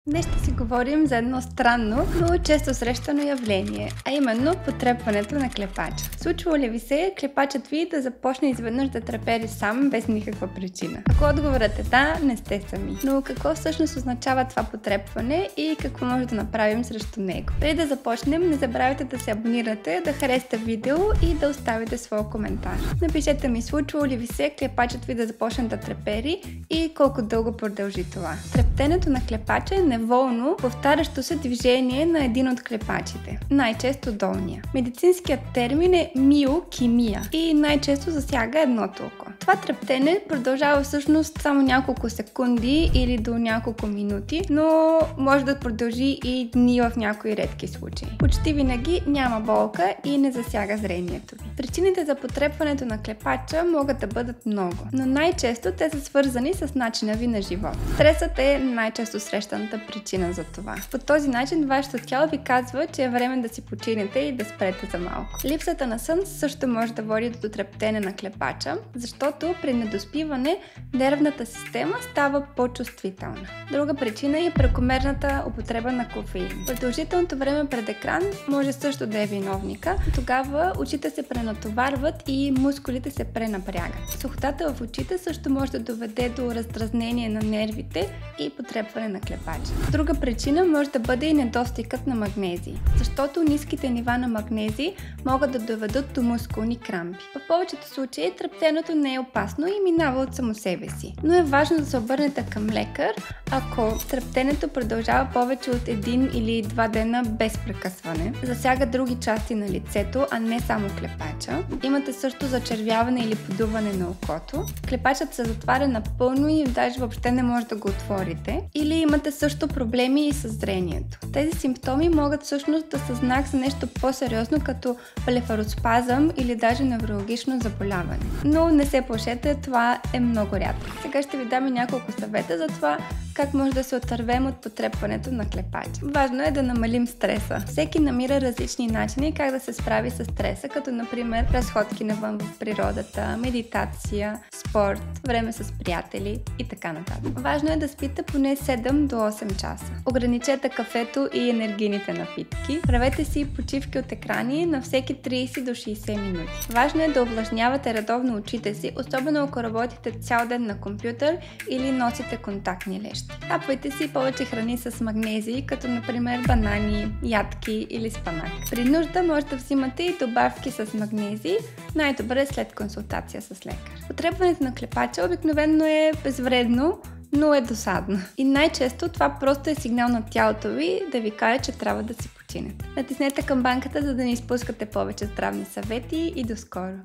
Днес ще си говорим за едно странно, но често срещано явление, а именно потрепването на клепача. Случвало ли ви се клепачът ви да започне изведнъж да трепери сам без никаква причина? Ако отговорът е да, не сте сами. Но какво всъщност означава това потрепване и какво може да направим срещу него? Преди да започнем, не забравяйте да се абонирате, да харесате видео и да оставите своя коментар. Напишете ми, случвало ли ви се клепачът ви да започне да трепери и колко дълго продължи това. Трептенето на клепача е неволно, повтарящо се движение на един от клепачите, най-често долния. Медицинският термин е миокимия и най-често засяга едното око. Това трептене продължава всъщност само няколко секунди или до няколко минути, но може да продължи и дни в някои редки случаи. Почти винаги няма болка и не засяга зрението ви. Причините за потрепването на клепача могат да бъдат много, но най-често те са свързани с начина ви на живот. Стресът е най-често срещаната причина за това. По този начин вашето тяло ви казва, че е време да си починете и да спрете за малко. Липсата на сън също може да води до трептене на клепача, защото при недоспиване нервната система става по-чувствителна. Друга причина е прекомерната употреба на кофеин. Продължителното време пред екран може също да е виновника. Тогава очите се пренатоварват и мускулите се пренапрягат. Сухотата в очите също може да доведе до раздразнение на нервите и потрепване на клепача. Друга причина може да бъде и недостигът на магнезий, защото ниските нива на магнезий могат да доведат до мускулни крампи. В повечето случаи трептенето не е опасно и минава от само себе си, но е важно да се обърнете към лекар, ако трептенето продължава повече от 1 или 2 дена без прекъсване, засяга други части на лицето, а не само клепача. Имате също зачервяване или подуване на окото, клепачът се затваря напълно и даже въобще не може да го отворите, или имате също проблеми и с зрението. Тези симптоми могат всъщност да са знак за нещо по-сериозно, като блефароспазъм или даже неврологично заболяване. Но не се плашете, това е много рядко. Сега ще ви дам и няколко съвета за това как може да се отървем от потрепването на клепача. Важно е да намалим стреса. Всеки намира различни начини как да се справи с стреса, като например разходки навън в природата, медитация, спорт, време с приятели и така нататък. Важно е да спите поне 7 до 8 часа. Ограничете кафето и енергийните напитки. Правете си почивки от екрани на всеки 30 до 60 минути. Важно е да увлажнявате редовно очите си, особено ако работите цял ден на компютър или носите контактни лещи. Капвайте си повече храни с магнезии, като например банани, ядки или спанак. При нужда може да взимате и добавки с магнезии, най-добре след консултация с лекар. Потрепването на клепача обикновено е безвредно, но е досадно. И най-често това просто е сигнал на тялото ви да ви каже, че трябва да си починете. Натиснете камбанката, за да не изпускате повече здравни съвети и до скоро!